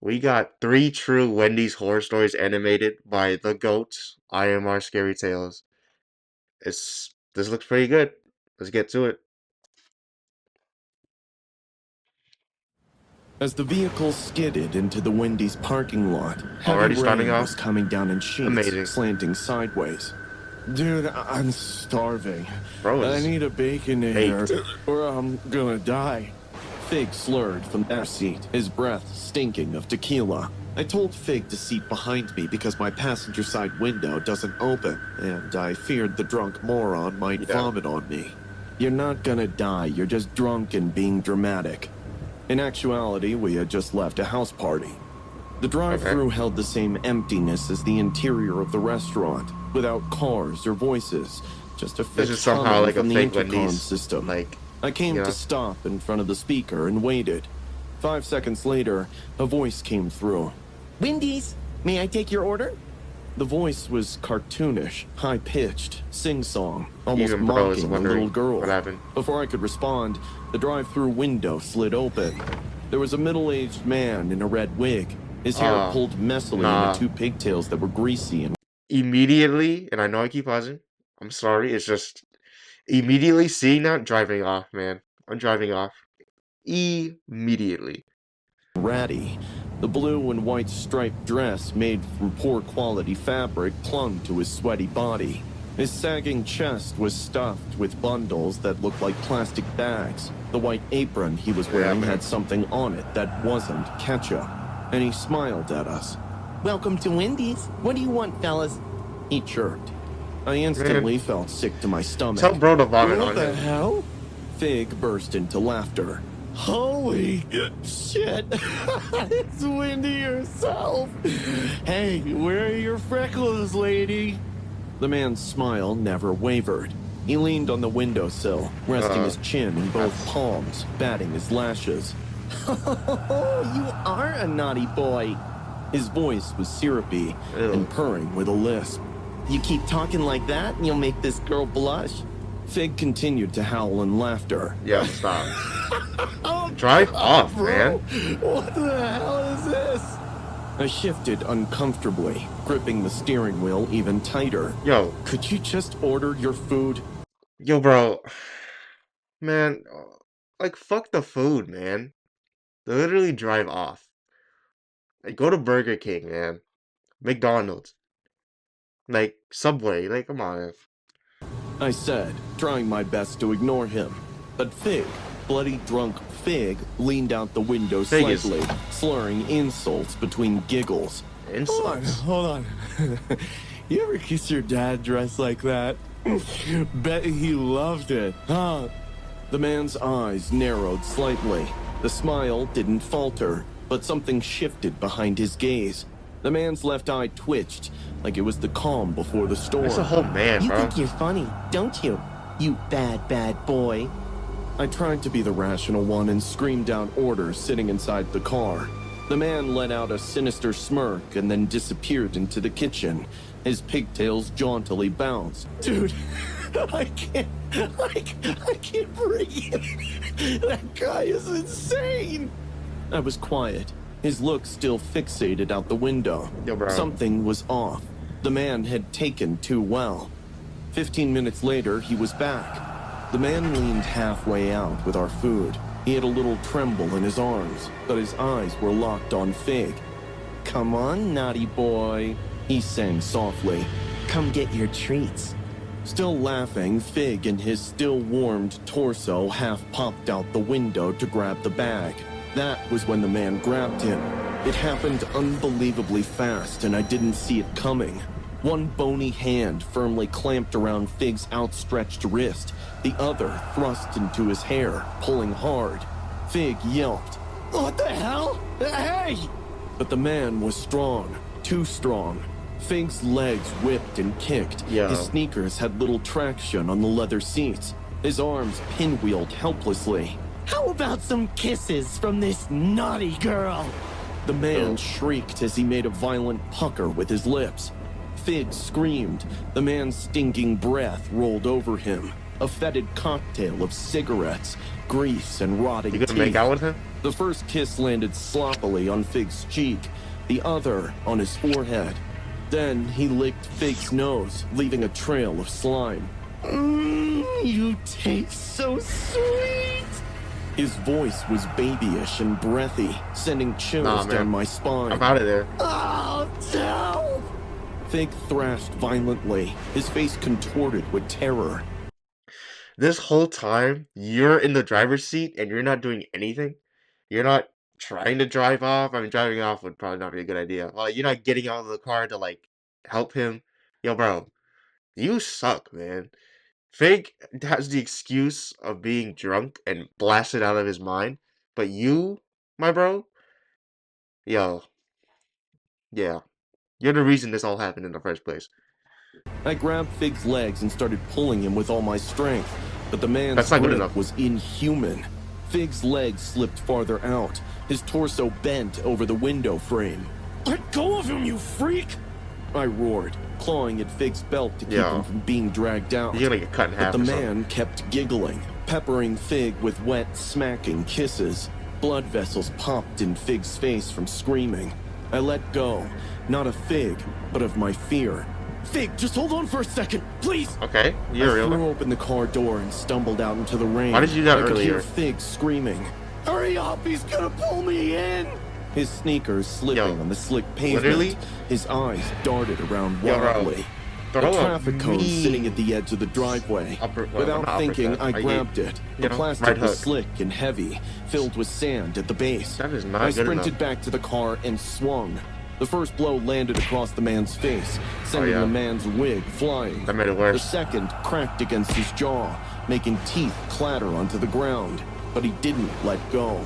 We got three true Wendy's horror stories animated by the GOATs, IMR Scary Tales. This looks pretty good. Let's get to it. As the vehicle skidded into the Wendy's parking lot, heavy Already starting rain off was coming down in sheets, amazing. slanting sideways. Dude, I'm starving. Bro I is need a Baconator, or I'm gonna die. Fig slurred from the seat, his breath stinking of tequila. I told Fig to seat behind me because my passenger side window doesn't open, and I feared the drunk moron might vomit on me. You're not gonna die, you're just drunk and being dramatic. In actuality, we had just left a house party. The drive-thru held the same emptiness as the interior of the restaurant, without cars or voices, just a This is fixed somehow humming like a from the fake intercom Wendy's. system. Like, I came yeah. to stop in front of the speaker and waited. 5 seconds later, a voice came through. Wendy's, may I take your order? The voice was cartoonish, high-pitched, sing-song, almost Even bro is mocking a wondering little girl. what happened. Before I could respond, the drive-thru window slid open. There was a middle-aged man in a red wig, his hair pulled messily into two pigtails that were greasy and Immediately, and I know I keep pausing. I'm sorry. It's just immediately seeing that, driving off, man. I'm driving off immediately. ratty. The blue and white striped dress made from poor quality fabric clung to his sweaty body. His sagging chest was stuffed with bundles that looked like plastic bags. The white apron he was wearing had something on it that wasn't ketchup. And he smiled at us. Welcome to Wendy's. What do you want, fellas? He chirped. I instantly felt sick to my stomach. Tell bro to vomit What on the him. hell? Fig burst into laughter. Holy shit! It's Wendy herself! Hey, where are your freckles, lady? The man's smile never wavered. He leaned on the windowsill, resting his chin in both palms, batting his lashes. Oh, you are a naughty boy. His voice was syrupy and purring with a lisp. You keep talking like that and you'll make this girl blush. Fig continued to howl in laughter. Yeah, stop. Drive off, man. What the hell is this? I shifted uncomfortably, gripping the steering wheel even tighter. Yo. Could you just order your food? Yo, bro. Man, like, fuck the food, man. Literally drive off. Like, go to Burger King, man. McDonald's. Like, Subway. Like, come on. I said, trying my best to ignore him. But Fig, bloody drunk Fig, leaned out the window slightly, slurring insults between giggles. Insults? Hold on. You ever kiss your dad dressed like that? Bet he loved it, huh? The man's eyes narrowed slightly. The smile didn't falter, but something shifted behind his gaze. The man's left eye twitched, like it was the calm before the storm. That's a whole man, You bro. think you're funny, don't you? You bad, bad boy. I tried to be the rational one and screamed out orders sitting inside the car. The man let out a sinister smirk and then disappeared into the kitchen. His pigtails jauntily bounced. Dude, I can't breathe. That guy is insane. I was quiet, his look still fixated out the window. Yo, bro. Something was off. The man had taken too well. 15 minutes later, he was back. The man leaned halfway out with our food. He had a little tremble in his arms, but his eyes were locked on Fig. Come on, naughty boy. He sang softly. Come get your treats. Still laughing, Fig and his still-warmed torso half popped out the window to grab the bag. That was when the man grabbed him. It happened unbelievably fast, and I didn't see it coming. One bony hand firmly clamped around Fig's outstretched wrist, the other thrust into his hair, pulling hard. Fig yelped, "What the hell? Hey!" But the man was strong, too strong. Fig's legs whipped and kicked. Yo. His sneakers had little traction on the leather seats. His arms pinwheeled helplessly. How about some kisses from this naughty girl? The man shrieked as he made a violent pucker with his lips. Fig screamed. The man's stinking breath rolled over him. a fetid cocktail of cigarettes, grease, and rotting You gonna teeth. make out with him? The first kiss landed sloppily on Fig's cheek, the other on his forehead. Then he licked Fig's nose, leaving a trail of slime. You taste so sweet. His voice was babyish and breathy, sending chills down my spine. I'm out of there. Oh, no. Fig thrashed violently, his face contorted with terror. This whole time, you're in the driver's seat and you're not doing anything. You're not trying to drive off. I mean, driving off would probably not be a good idea. You're not getting out of the car to, like, help him. Yo, bro, you suck, man. Fig has the excuse of being drunk and blasted out of his mind. But you, my bro, yo, yeah. You're the reason this all happened in the first place. I grabbed Fig's legs and started pulling him with all my strength, but the man's That's not good grip enough. was inhuman. Fig's legs slipped farther out, his torso bent over the window frame. Let go of him, you freak. I roared, clawing at Fig's belt to keep him from being dragged out. You're gonna get cut in half. But the man kept giggling, peppering Fig with wet, smacking kisses. Blood vessels popped in Fig's face from screaming. I let go, not of Fig, but of my fear. Fig, just hold on for a second, please. Okay, you're I real. threw open the car door and stumbled out into the rain. Why did you do that I could earlier? hear Fig screaming. Hurry up, he's gonna pull me in. His sneakers slipping on the slick pavement. Literally? His eyes darted around Yo, bro. wildly. Throw A a traffic cone mean sitting at the edge of the driveway. Without not thinking, uppercut. I grabbed it. The plastic right was hook. slick and heavy, filled with sand at the base. That is not I good sprinted enough. back to the car and swung. The first blow landed across the man's face, sending yeah. the man's wig flying. That made it The worse. second cracked against his jaw, making teeth clatter onto the ground, but he didn't let go.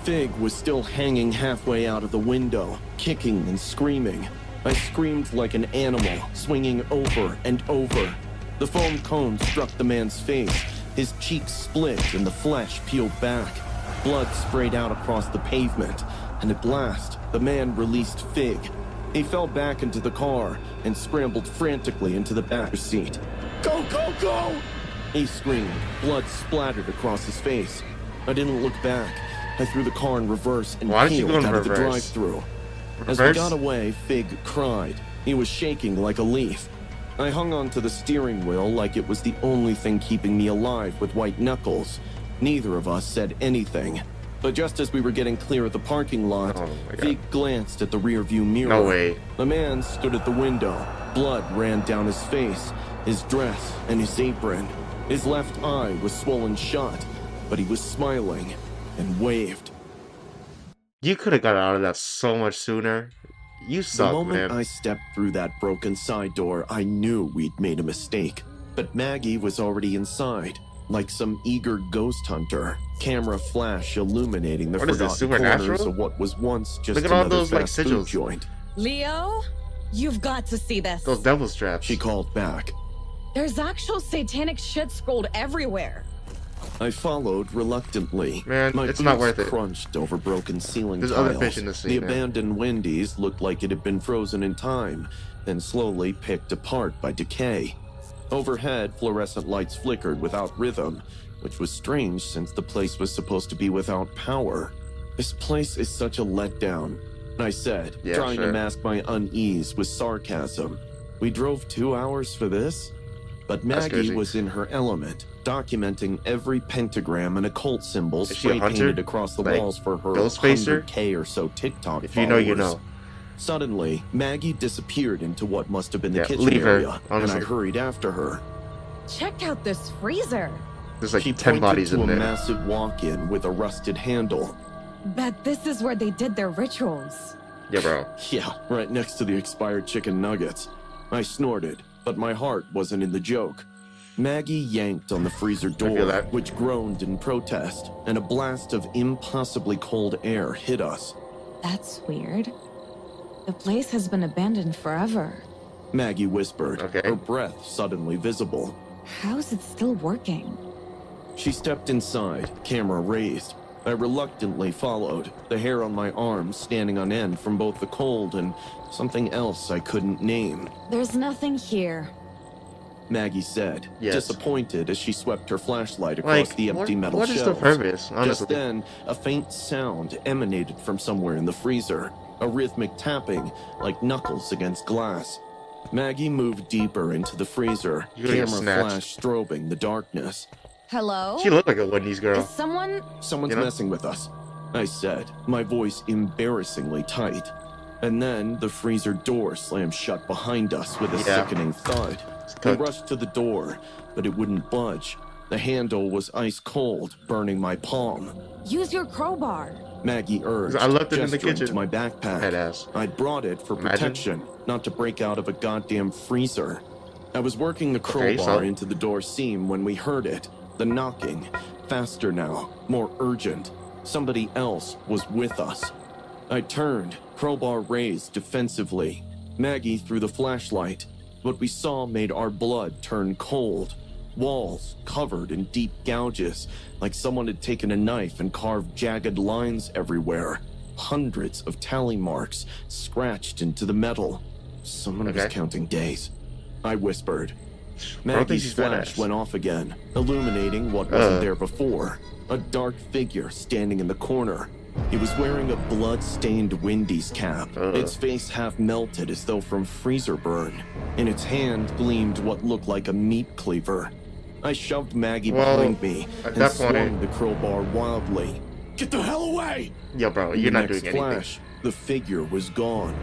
Fig was still hanging halfway out of the window, kicking and screaming. I screamed like an animal, swinging over and over. The foam cone struck the man's face. His cheeks split and the flesh peeled back. Blood sprayed out across the pavement, and at last, the man released Fig. He fell back into the car and scrambled frantically into the back seat. Go, go, go. He screamed, blood splattered across his face. I didn't look back. I threw the car in reverse and Why did you peeled go in out of the reverse? drive-thru. As we Reverse? got away, Fig cried. He was shaking like a leaf. I hung onto the steering wheel like it was the only thing keeping me alive with white knuckles. Neither of us said anything. But just as we were getting clear of the parking lot, Oh my God. Fig glanced at the rearview mirror. No way. The man stood at the window. Blood ran down his face, his dress, and his apron. His left eye was swollen shut, but he was smiling and waved. You could have got out of that so much sooner. You The suck, moment man. I stepped through that broken side door, I knew we'd made a mistake. But Maggie was already inside, like some eager ghost hunter. Camera flash illuminating the What is this, forgotten corners supernatural? of what was once just Look at all another those, like, fast food sigils. joint. Leo, you've got to see this. Those devil straps. She called back. There's actual satanic shit scrolled everywhere. I followed reluctantly. Man, My it's not boots worth it. crunched over broken ceiling There's tiles. other fish in the sea, The man. abandoned Wendy's looked like it had been frozen in time, then slowly picked apart by decay. Overhead, fluorescent lights flickered without rhythm, which was strange since the place was supposed to be without power. This place is such a letdown, I said, Yeah, trying sure. to mask my unease with sarcasm. We drove 2 hours for this? But That's Maggie crazy. was in her element, documenting every pentagram and occult symbol Is she a spray hunter? painted across the Like, walls for her Ghost Spacer? 100K or so TikTok If you know, you followers. know. Suddenly, Maggie disappeared into what must have been the Yeah, kitchen leave her, area, and I honestly. hurried after her. Check out this freezer. There's like She 10 pointed bodies to in a there. massive walk-in with a rusted handle. Bet this is where they did their rituals. Yeah, bro. Yeah, right next to the expired chicken nuggets. I snorted, but my heart wasn't in the joke. Maggie yanked on the freezer feel door, that. which groaned in protest, and a blast of impossibly cold air hit us. That's weird. The place has been abandoned forever. Maggie whispered, Okay. her breath suddenly visible. How's it still working? She stepped inside, camera raised. I reluctantly followed, the hair on my arms standing on end from both the cold and something else I couldn't name. There's nothing here. Maggie said, Yes. disappointed as she swept her flashlight across Like, the empty metal what is the shelves. purpose, Just honestly? then, a faint sound emanated from somewhere in the freezer, a rhythmic tapping like knuckles against glass. Maggie moved deeper into the freezer, You're gonna get camera snatched. flash strobing the darkness. She Hello? looked like a Wendy's Is girl, someone. Someone's you know? messing with us, I said, my voice embarrassingly tight. And then the freezer door slammed shut behind us with a Yeah. sickening thud. It's We cooked. rushed to the door, but it wouldn't budge. The handle was ice cold, burning my palm. Use your crowbar. Maggie I urged, left it in the gesturing to kitchen. my backpack. Head ass. I'd brought it for Imagine. protection, not to break out of a goddamn freezer. I was working the Okay, crowbar so into the door seam when we heard it. The knocking. Faster now, more urgent. Somebody else was with us. I turned, crowbar raised defensively. Maggie threw the flashlight. What we saw made our blood turn cold. Walls covered in deep gouges, like someone had taken a knife and carved jagged lines everywhere. Hundreds of tally marks scratched into the metal. Someone was Okay. counting days. I whispered. Bro thinks Maggie's he's flash badass. went off again, illuminating what wasn't there before. A dark figure standing in the corner. He was wearing a blood-stained Wendy's cap, its face half melted as though from freezer burn. In its hand gleamed what looked like a meat cleaver. I shoved Maggie Well, behind me at and that swung point- the crowbar wildly. Get the hell away! Yo, bro, In you're the not next doing anything. flash, the figure was gone.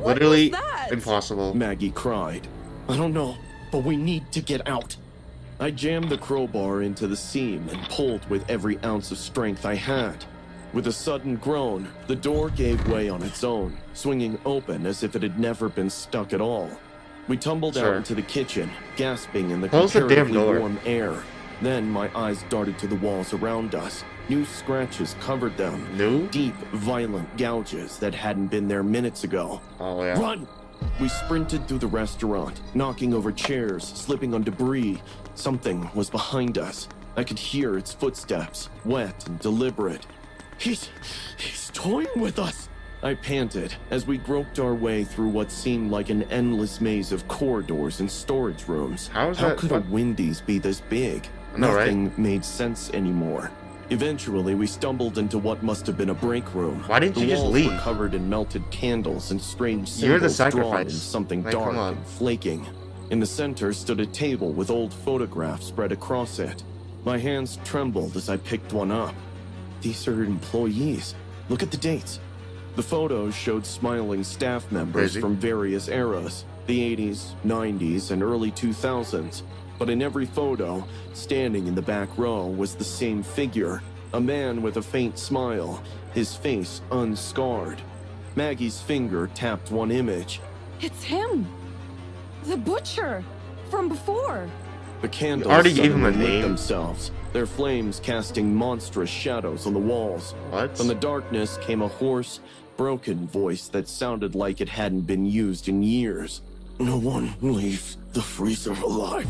Literally that? impossible. Maggie cried. I don't know, but we need to get out. I jammed the crowbar into the seam and pulled with every ounce of strength I had. With a sudden groan, the door gave way on its own, swinging open as if it had never been stuck at all. We tumbled out Sure. into the kitchen, gasping in the Close the damn comparatively door. warm air. Then my eyes darted to the walls around us. New scratches covered them. New? Deep, violent gouges that hadn't been there minutes ago. Oh, yeah. Run! We sprinted through the restaurant, knocking over chairs, slipping on debris. Something was behind us. I could hear its footsteps, wet and deliberate. He's toying with us! I panted as we groped our way through what seemed like an endless maze of corridors and storage rooms. How How that could a fuck- Wendy's be this big? I know, right? Nothing made sense anymore. Eventually, we stumbled into what must have been a break room. Why didn't The you just walls leave? were covered in melted candles and strange You're the symbols drawn in sacrifice. something Like, dark come on. and flaking. In the center stood a table with old photographs spread across it. My hands trembled as I picked one up. These are employees. Look at the dates. The photos showed smiling staff members Crazy. from various eras, the 80s, 90s, and early 2000s. But in every photo, standing in the back row was the same figure, a man with a faint smile, his face unscarred. Maggie's finger tapped one image. It's him! The butcher! From before! The candles already gave him a suddenly lit name? themselves, their flames casting monstrous shadows on the walls. What? From the darkness came a hoarse, broken voice that sounded like it hadn't been used in years. No one leaves the freezer alive.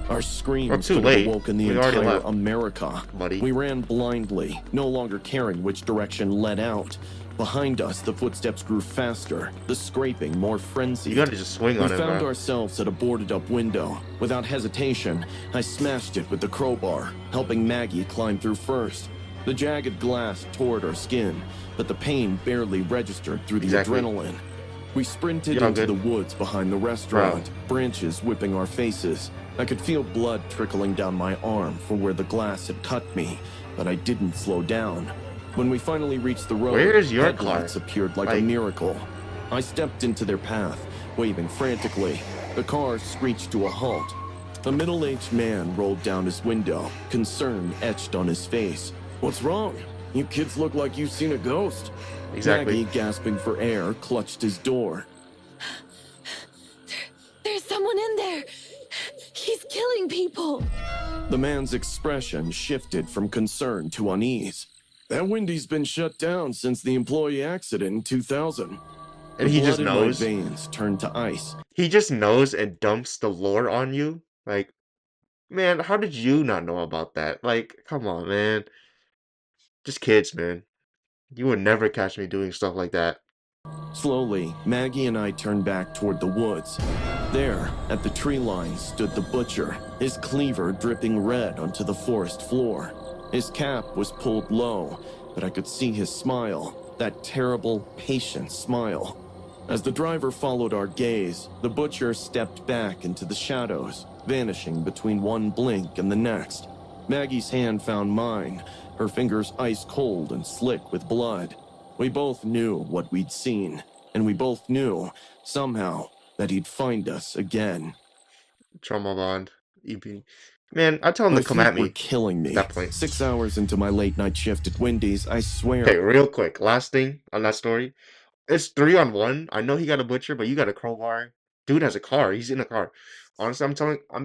Our We're screams too could late. have woken the We already entire left. America. Buddy. We ran blindly, no longer caring which direction led out. Behind us, the footsteps grew faster, the scraping more frenzied. You gotta just swing We on it, found bro. ourselves at a boarded-up window. Without hesitation, I smashed it with the crowbar, helping Maggie climb through first. The jagged glass tore at our skin, but the pain barely registered through the Exactly. adrenaline. We sprinted You're all into good. the woods behind the restaurant, branches whipping our faces. I could feel blood trickling down my arm from where the glass had cut me, but I didn't slow down. When we finally reached the road, Where is your headlights car? appeared like a Like- miracle. I stepped into their path, waving frantically. The car screeched to a halt. A middle-aged man rolled down his window, concern etched on his face. What's wrong? You kids look like you've seen a ghost. Exactly. Maggie, gasping for air, clutched his door. There's someone in there! He's killing people! The man's expression shifted from concern to unease. That Wendy's been shut down since the employee accident in 2000. And The he just blood in knows. my veins turned to ice. He just knows and dumps the lore on you. Like, man, how did you not know about that? Like, come on, man. Just kids, man. You would never catch me doing stuff like that. Slowly, Maggie and I turned back toward the woods. There, at the tree line, stood the butcher, his cleaver dripping red onto the forest floor. His cap was pulled low, but I could see his smile, that terrible, patient smile. As the driver followed our gaze, the butcher stepped back into the shadows, vanishing between one blink and the next. Maggie's hand found mine, her fingers ice cold and slick with blood. We both knew what we'd seen, and we both knew, somehow, that he'd find us again. Trauma bond. EP. Man, I tell him My to come feet at were me killing me. at that point. 6 hours into my late-night shift at Wendy's, I swear... Okay, real quick. Last thing on that story. It's 3-on-1. I know he got a butcher, but you got a crowbar. Dude has a car. He's in a car. Honestly,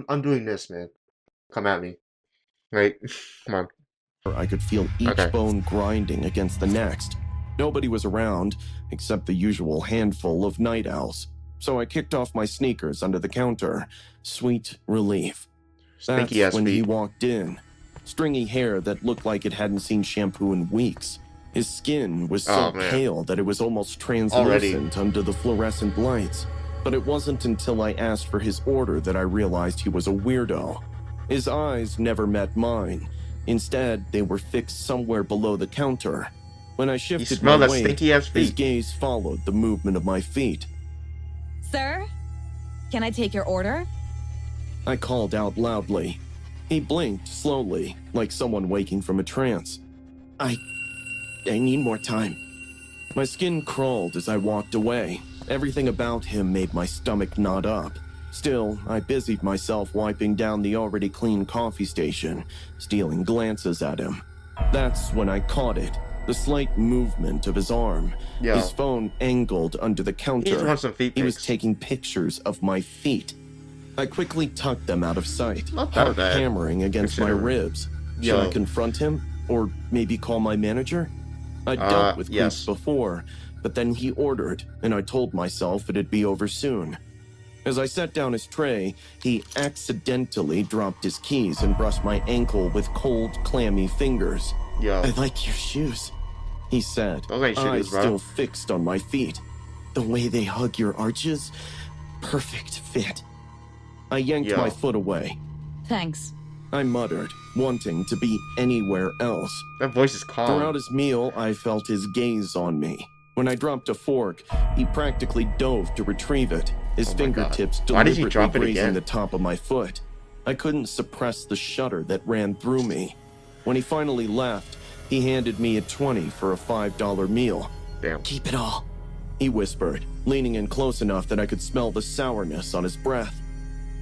I'm doing this, man. Come at me. Right? Come on. I could feel each Okay. bone grinding against the next. Nobody was around, except the usual handful of night owls. So I kicked off my sneakers under the counter. Sweet relief. That's Stinky ass when he feet. walked in. Stringy hair that looked like it hadn't seen shampoo in weeks. His skin was so Oh, man. pale that it was almost translucent under the fluorescent lights. But it wasn't until I asked for his order that I realized he was a weirdo. His eyes never met mine. Instead, they were fixed somewhere below the counter. When I You shifted smell my that weight, stinky ass his feet. gaze followed the movement of my feet. Sir? Can I take your order? I called out loudly. He blinked slowly, like someone waking from a trance. I need more time. My skin crawled as I walked away. Everything about him made my stomach knot up. Still, I busied myself wiping down the already clean coffee station, stealing glances at him. That's when I caught it, the slight movement of his arm. Yo. His phone angled under the He just counter. wants some feet He was pics. taking pictures of my feet. I quickly tucked them out of sight, Not that heart bad, hammering against my considering. ribs. Should I Yo. confront him? Or maybe call my manager? I'd dealt with yes. creeps before, but then he ordered, and I told myself it'd be over soon. As I set down his tray, he accidentally dropped his keys and brushed my ankle with cold, clammy fingers. Yo. I like your shoes, he said, Those ain't eyes shoes, bro. still fixed on my feet. The way they hug your arches, perfect fit. I yanked Yo. my foot away. Thanks. I muttered, wanting to be anywhere else. That voice is calm. Throughout his meal, I felt his gaze on me. When I dropped a fork, he practically dove to retrieve it, his Oh my fingertips God. Why did he deliberately drop it grazing again? the top of my foot. I couldn't suppress the shudder that ran through me. When he finally left, he handed me a 20 for a $5 meal. Damn. Keep it all, he whispered, leaning in close enough that I could smell the sourness on his breath.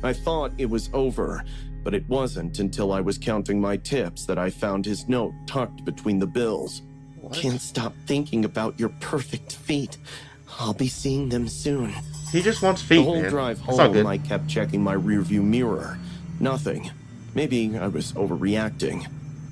I thought it was over, but it wasn't until I was counting my tips that I found his note tucked between the bills. What? Can't stop thinking about your perfect feet. I'll be seeing them soon. He just wants feet, The whole man. drive That's all home, good. I kept checking my rearview mirror. Nothing. Maybe I was overreacting.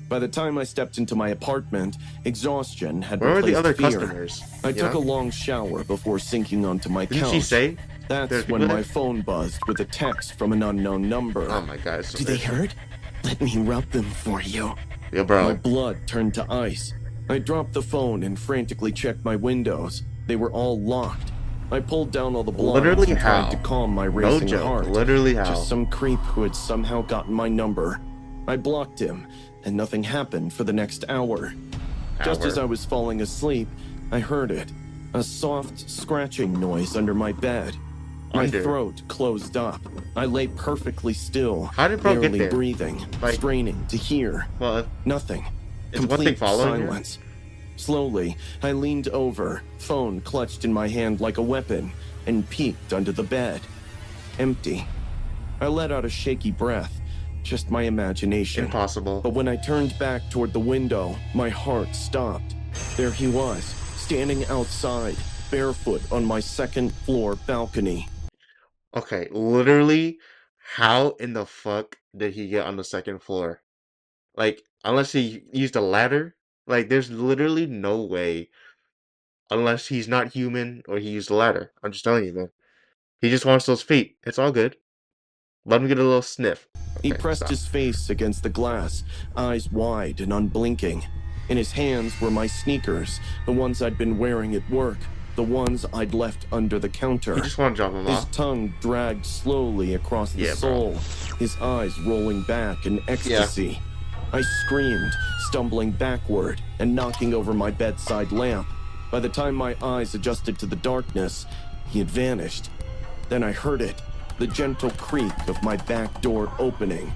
By the time I stepped into my apartment, exhaustion had Where were replaced the other fear. customers? I You took know? a long shower before sinking onto my Didn't couch. she say? That's there's when people my there? phone buzzed with a text from an unknown number. Oh my God. It's so Do they rich. hurt? Let me rub them for you. Yo, My bro. blood turned to ice. I dropped the phone and frantically checked my windows. They were all locked. I pulled down all the blinds Literally and tried how? to calm my No racing joke. heart. Literally how? Just some creep who had somehow gotten my number. I blocked him, and nothing happened for the next hour. Just as I was falling asleep, I heard it. A soft scratching noise under my bed. My Under? throat closed up. I lay perfectly still, How did bro get barely there? breathing, Like- straining to hear. Well, Nothing. Is one Complete thing following you? silence. Slowly, I leaned over, phone clutched in my hand like a weapon, and peeked under the bed. Empty. I let out a shaky breath. Just my imagination. impossible. But when I turned back toward the window, my heart stopped. There he was, standing outside, barefoot on my second floor balcony. Okay, literally, how in the fuck did he get on the second floor? Like, unless he used a ladder? Like, there's literally no way. Unless he's not human or he used a ladder. I'm just telling you, man. He just wants those feet. It's all good. Let him get a little sniff. He Okay, pressed stop. his face against the glass, eyes wide and unblinking. In his hands were my sneakers, the ones I'd been wearing at work. the ones I'd left under the counter. You just want to drop him His off? tongue dragged slowly across the Yeah, bro. sole, his eyes rolling back in ecstasy. I screamed, stumbling backward and knocking over my bedside lamp. By the time my eyes adjusted to the darkness, he had vanished. Then I heard it, the gentle creak of my back door opening.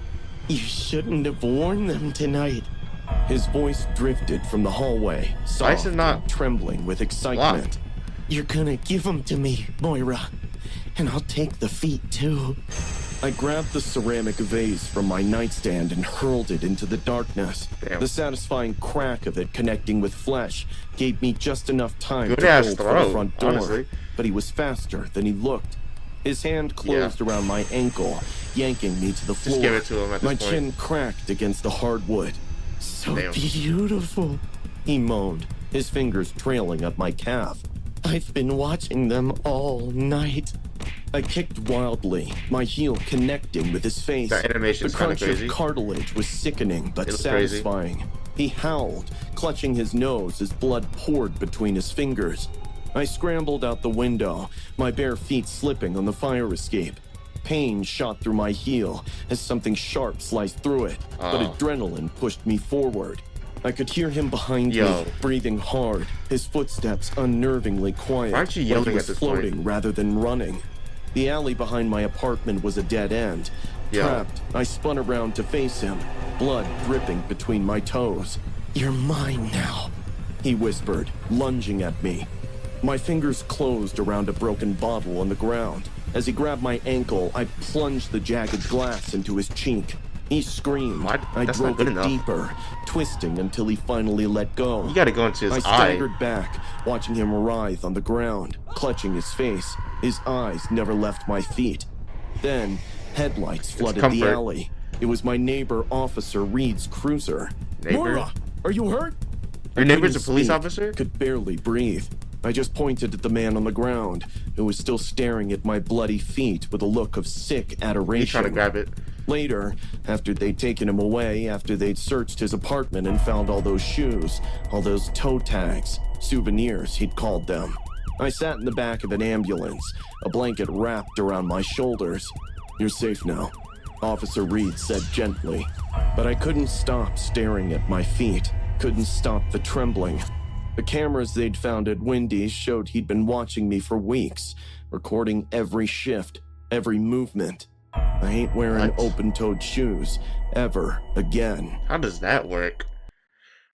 You shouldn't have worn them tonight. His voice drifted from the hallway, Why soft is it not and trembling with excitement. locked? You're gonna give them to me, Moira. And I'll take the feet, too. I grabbed the ceramic vase from my nightstand and hurled it into the darkness. Damn. The satisfying crack of it connecting with flesh gave me just enough time Good to ass hold for the throw, front door. honestly. But he was faster than he looked. His hand closed around my ankle, yanking me to the floor. Just give it to him at this My point. chin cracked against the hardwood. So Damn. beautiful. He moaned, his fingers trailing up my calf. I've been watching them all night. I kicked wildly, my heel connecting with his face. That animation's The kinda crunch crazy. of cartilage was sickening but It looks crazy. satisfying. He howled, clutching his nose as blood poured between his fingers. I scrambled out the window, my bare feet slipping on the fire escape. Pain shot through my heel as something sharp sliced through it, but Oh. adrenaline pushed me forward. I could hear him behind Yo. me, breathing hard, his footsteps unnervingly quiet. Why aren't you like yelling he at was this point? floating rather than running. The alley behind my apartment was a dead end. Yo. Trapped, I spun around to face him, blood dripping between my toes. You're mine now. He whispered, lunging at me. My fingers closed around a broken bottle on the ground. As he grabbed my ankle, I plunged the jagged glass into his cheek. He screamed. What? I That's not drove good it enough. deeper, twisting until he finally let go. You gotta go into I his eye. staggered back, watching him writhe on the ground, clutching his face. His eyes never left my feet. Then, headlights flooded the comfort. alley. It was my neighbor, Officer Reed's cruiser. Neighbor? Moira, are you hurt? Your I neighbor's a couldn't police speak, officer? Could barely breathe. I just pointed at the man on the ground, who was still staring at my bloody feet with a look of sick He's adoration. trying to grab it. Later, after they'd taken him away, after they'd searched his apartment and found all those shoes, all those toe tags, souvenirs he'd called them, I sat in the back of an ambulance, a blanket wrapped around my shoulders. You're safe now, Officer Reed said gently. But I couldn't stop staring at my feet, couldn't stop the trembling. The cameras they'd found at Wendy's showed he'd been watching me for weeks, recording every shift, every movement. I ain't wearing What? open-toed shoes ever again. How does that work?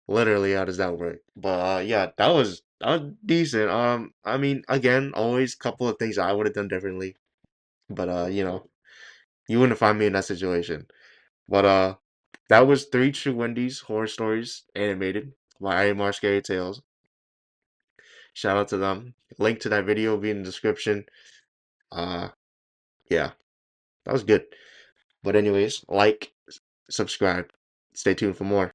Literally, how does that work? But yeah, that was decent. I mean, again, always a couple of things I would have done differently. But you know, you wouldn't find me in that situation. But that was Three True Wendy's Horror Stories animated by AMR Scary Tales. Shout out to them. Link to that video will be in the description. Uh, yeah, that was good. But anyways, like, subscribe. Stay tuned for more.